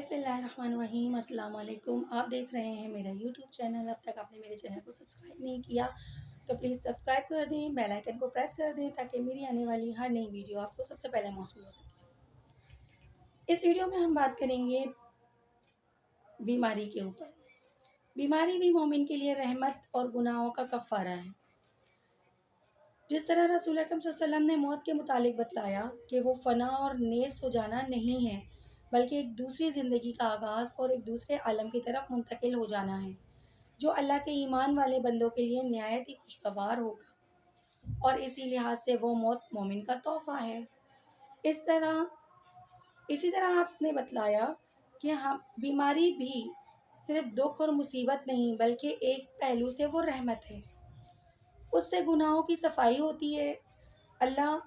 بسم اللہ الرحمن الرحیم۔ السلام علیکم۔ آپ دیکھ رہے ہیں میرا یوٹیوب چینل۔ اب تک آپ نے میرے چینل کو سبسکرائب نہیں کیا تو پلیز سبسکرائب کر دیں، بیل آئیکن کو پریس کر دیں تاکہ میری آنے والی ہر نئی ویڈیو آپ کو سب سے پہلے موصول ہو سکے۔ اس ویڈیو میں ہم بات کریں گے بیماری کے اوپر۔ بیماری بھی مومن کے لیے رحمت اور گناہوں کا کفارہ ہے۔ جس طرح رسول اکرم صلی اللہ علیہ وسلم نے موت کے متعلق بتلایا کہ وہ فنا اور نیست ہو جانا نہیں ہے بلکہ ایک دوسری زندگی کا آغاز اور ایک دوسرے عالم کی طرف منتقل ہو جانا ہے، جو اللہ کے ایمان والے بندوں کے لیے نہایت ہی خوشگوار ہوگا، اور اسی لحاظ سے وہ موت مومن کا تحفہ ہے۔ اسی طرح آپ نے بتلایا کہ بیماری بھی صرف دکھ اور مصیبت نہیں بلکہ ایک پہلو سے وہ رحمت ہے۔ اس سے گناہوں کی صفائی ہوتی ہے۔ اللہ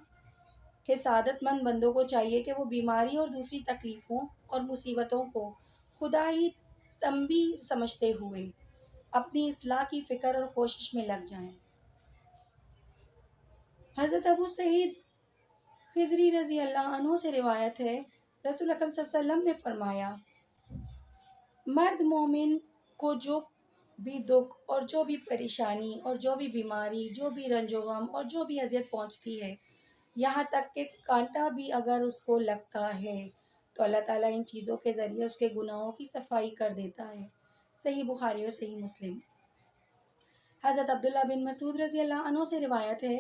کے سعادت مند بندوں کو چاہیے کہ وہ بیماری اور دوسری تکلیفوں اور مصیبتوں کو خدا ہی تنبیہ سمجھتے ہوئے اپنی اصلاح کی فکر اور کوشش میں لگ جائیں۔ حضرت ابو سعید خضری رضی اللہ عنہ سے روایت ہے، رسول اکرم صلی اللہ علیہ وسلم نے فرمایا، مرد مومن کو جو بھی دکھ اور جو بھی پریشانی اور جو بھی بیماری، جو بھی رنج و غم اور جو بھی اذیت پہنچتی ہے، یہاں تک کہ کانٹا بھی اگر اس کو لگتا ہے تو اللہ تعالیٰ ان چیزوں کے ذریعے اس کے گناہوں کی صفائی کر دیتا ہے۔ صحیح بخاری اور صحیح مسلم۔ حضرت عبداللہ بن مسعود رضی اللہ عنہ سے روایت ہے،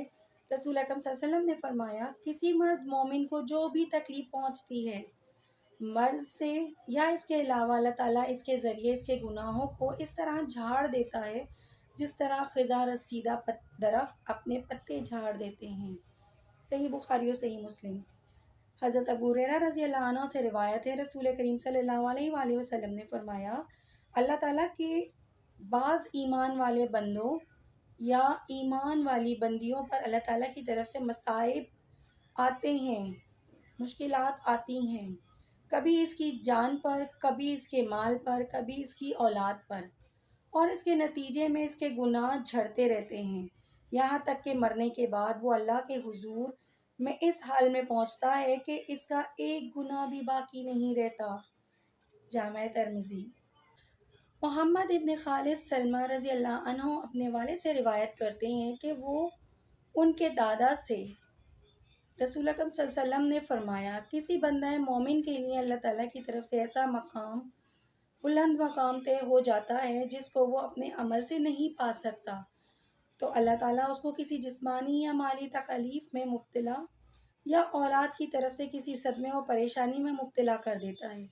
رسول اکرم صلی اللہ علیہ وسلم نے فرمایا، کسی مرد مومن کو جو بھی تکلیف پہنچتی ہے مرض سے یا اس کے علاوہ، اللہ تعالیٰ اس کے ذریعے اس کے گناہوں کو اس طرح جھاڑ دیتا ہے جس طرح خزاں رسیدہ درخت اپنے پتے جھاڑ دیتے ہیں۔ صحیح بخاری و صحیح مسلم۔ حضرت ابو ہریرہ رضی اللہ عنہ سے روایت ہے، رسول کریم صلی اللہ علیہ وآلہ وسلم نے فرمایا، اللہ تعالیٰ کے بعض ایمان والے بندوں یا ایمان والی بندیوں پر اللہ تعالیٰ کی طرف سے مصائب آتے ہیں، مشکلات آتی ہیں، کبھی اس کی جان پر، کبھی اس کے مال پر، کبھی اس کی اولاد پر، اور اس کے نتیجے میں اس کے گناہ جھڑتے رہتے ہیں، یہاں تک کہ مرنے کے بعد وہ اللہ کے حضور میں اس حال میں پہنچتا ہے کہ اس کا ایک گناہ بھی باقی نہیں رہتا۔ جامع ترمذی۔ محمد ابن خالد سلمہ رضی اللہ عنہ اپنے والد سے روایت کرتے ہیں کہ وہ ان کے دادا سے رسول اکرم صلی اللہ علیہ وسلم نے فرمایا، کسی بندہ مومن کے لیے اللہ تعالیٰ کی طرف سے ایسا بلند مقام طے ہو جاتا ہے جس کو وہ اپنے عمل سے نہیں پا سکتا، تو اللہ تعالیٰ اس کو کسی جسمانی یا مالی تکلیف میں مبتلا یا اولاد کی طرف سے کسی صدمے و پریشانی میں مبتلا کر دیتا ہے،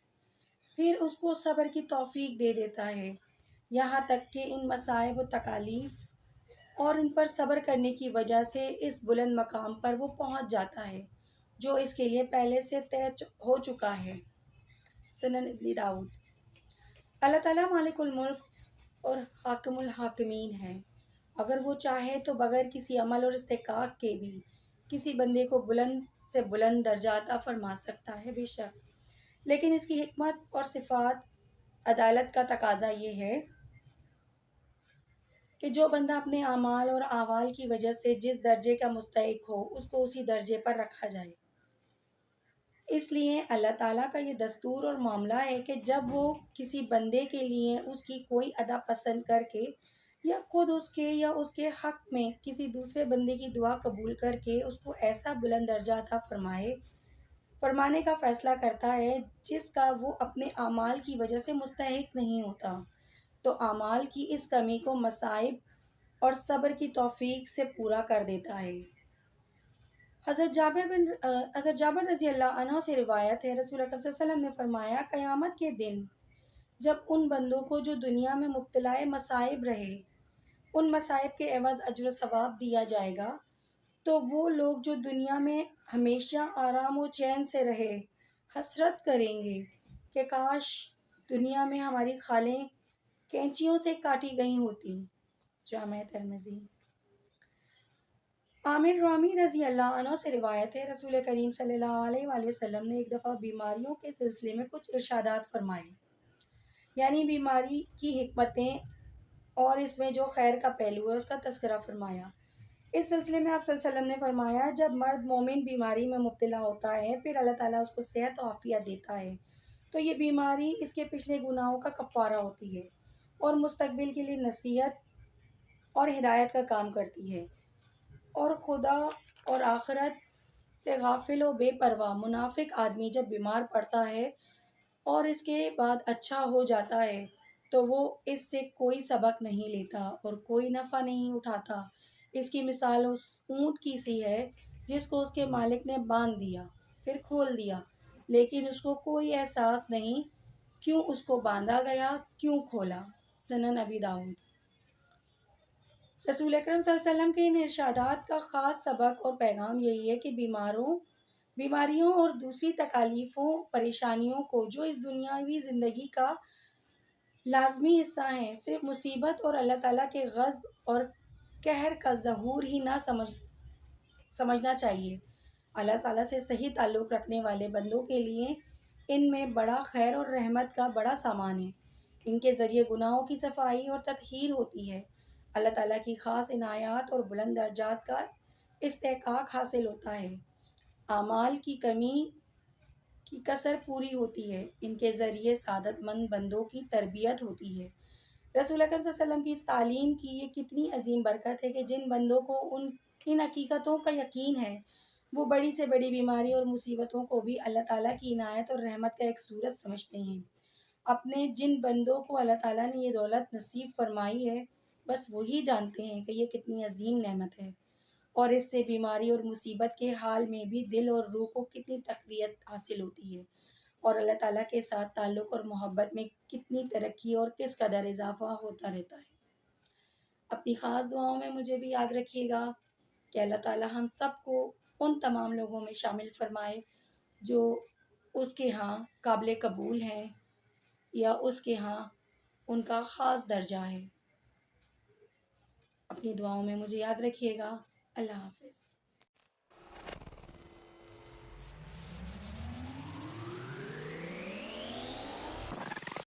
پھر اس کو صبر کی توفیق دے دیتا ہے، یہاں تک کہ ان مصائب و تکالیف اور ان پر صبر کرنے کی وجہ سے اس بلند مقام پر وہ پہنچ جاتا ہے جو اس کے لیے پہلے سے طے ہو چکا ہے۔ سنن ابن داؤد۔ اللہ تعالیٰ مالک الملک اور حاکم الحاکمین ہے، اگر وہ چاہے تو بغیر کسی عمل اور استحقاق کے بھی کسی بندے کو بلند سے بلند درجہ عطا فرما سکتا ہے، بے شک، لیکن اس کی حکمت اور صفات عدالت کا تقاضا یہ ہے کہ جو بندہ اپنے اعمال اور احوال کی وجہ سے جس درجے کا مستحق ہو اس کو اسی درجے پر رکھا جائے۔ اس لیے اللہ تعالیٰ کا یہ دستور اور معاملہ ہے کہ جب وہ کسی بندے کے لیے اس کی کوئی ادا پسند کر کے یا خود اس کے یا اس کے حق میں کسی دوسرے بندے کی دعا قبول کر کے اس کو ایسا بلند درجہ عطا فرمانے کا فیصلہ کرتا ہے جس کا وہ اپنے اعمال کی وجہ سے مستحق نہیں ہوتا، تو اعمال کی اس کمی کو مصائب اور صبر کی توفیق سے پورا کر دیتا ہے۔ حضرت جابر رضی اللہ عنہ سے روایت ہے، رسول اکرم صلی اللہ علیہ وسلم نے فرمایا، قیامت کے دن جب ان بندوں کو جو دنیا میں مبتلا مصائب رہے ان مصائب کے عوض اجر و ثواب دیا جائے گا، تو وہ لوگ جو دنیا میں ہمیشہ آرام و چین سے رہے حسرت کریں گے کہ کاش دنیا میں ہماری کھالیں کینچیوں سے کاٹی گئی ہوتی۔ جامع ترمذی۔ عامر رامی رضی اللہ عنہ سے روایت ہے، رسول کریم صلی اللہ علیہ وآلہ وسلم نے ایک دفعہ بیماریوں کے سلسلے میں کچھ ارشادات فرمائے، یعنی بیماری کی حکمتیں اور اس میں جو خیر کا پہلو ہے اس کا تذکرہ فرمایا۔ اس سلسلے میں آپ صلی اللہ علیہ وسلم نے فرمایا، جب مرد مومن بیماری میں مبتلا ہوتا ہے پھر اللہ تعالیٰ اس کو صحت و عافیت دیتا ہے تو یہ بیماری اس کے پچھلے گناہوں کا کفارہ ہوتی ہے اور مستقبل کے لیے نصیحت اور ہدایت کا کام کرتی ہے۔ اور خدا اور آخرت سے غافل و بے پرواہ منافق آدمی جب بیمار پڑتا ہے اور اس کے بعد اچھا ہو جاتا ہے تو وہ اس سے کوئی سبق نہیں لیتا اور کوئی نفع نہیں اٹھاتا۔ اس کی مثال اس اونٹ کی سی ہے جس کو اس کے مالک نے باندھ دیا پھر کھول دیا، لیکن اس کو کوئی احساس نہیں کیوں اس کو باندھا گیا، کیوں کھولا۔ سنن ابی داؤد۔ رسول اکرم صلی اللہ علیہ وسلم کے ان ارشادات کا خاص سبق اور پیغام یہی ہے کہ بیماریوں اور دوسری تکالیفوں پریشانیوں کو جو اس دنیاوی زندگی کا لازمی حصہ ہیں، صرف مصیبت اور اللہ تعالیٰ کے غضب اور قہر کا ظہور ہی نہ سمجھنا چاہیے۔ اللہ تعالیٰ سے صحیح تعلق رکھنے والے بندوں کے لیے ان میں بڑا خیر اور رحمت کا بڑا سامان ہے۔ ان کے ذریعے گناہوں کی صفائی اور تطہیر ہوتی ہے، اللہ تعالیٰ کی خاص عنایات اور بلند درجات کا استحقاق حاصل ہوتا ہے، اعمال کی کمی کی کسر پوری ہوتی ہے، ان کے ذریعے سعادت مند بندوں کی تربیت ہوتی ہے۔ رسول اکرم صلی اللہ علیہ وسلم کی اس تعلیم کی یہ کتنی عظیم برکت ہے کہ جن بندوں کو ان حقیقتوں کا یقین ہے وہ بڑی سے بڑی بیماری اور مصیبتوں کو بھی اللہ تعالیٰ کی عنایت اور رحمت کا ایک صورت سمجھتے ہیں۔ اپنے جن بندوں کو اللہ تعالیٰ نے یہ دولت نصیب فرمائی ہے بس وہی جانتے ہیں کہ یہ کتنی عظیم نعمت ہے اور اس سے بیماری اور مصیبت کے حال میں بھی دل اور روح کو کتنی تقویت حاصل ہوتی ہے اور اللہ تعالیٰ کے ساتھ تعلق اور محبت میں کتنی ترقی اور کس قدر اضافہ ہوتا رہتا ہے۔ اپنی خاص دعاؤں میں مجھے بھی یاد رکھیے گا کہ اللہ تعالیٰ ہم سب کو ان تمام لوگوں میں شامل فرمائے جو اس کے ہاں قابل قبول ہیں یا اس کے ہاں ان کا خاص درجہ ہے۔ اپنی دعاؤں میں مجھے یاد رکھیے گا۔ اللہ حافظ۔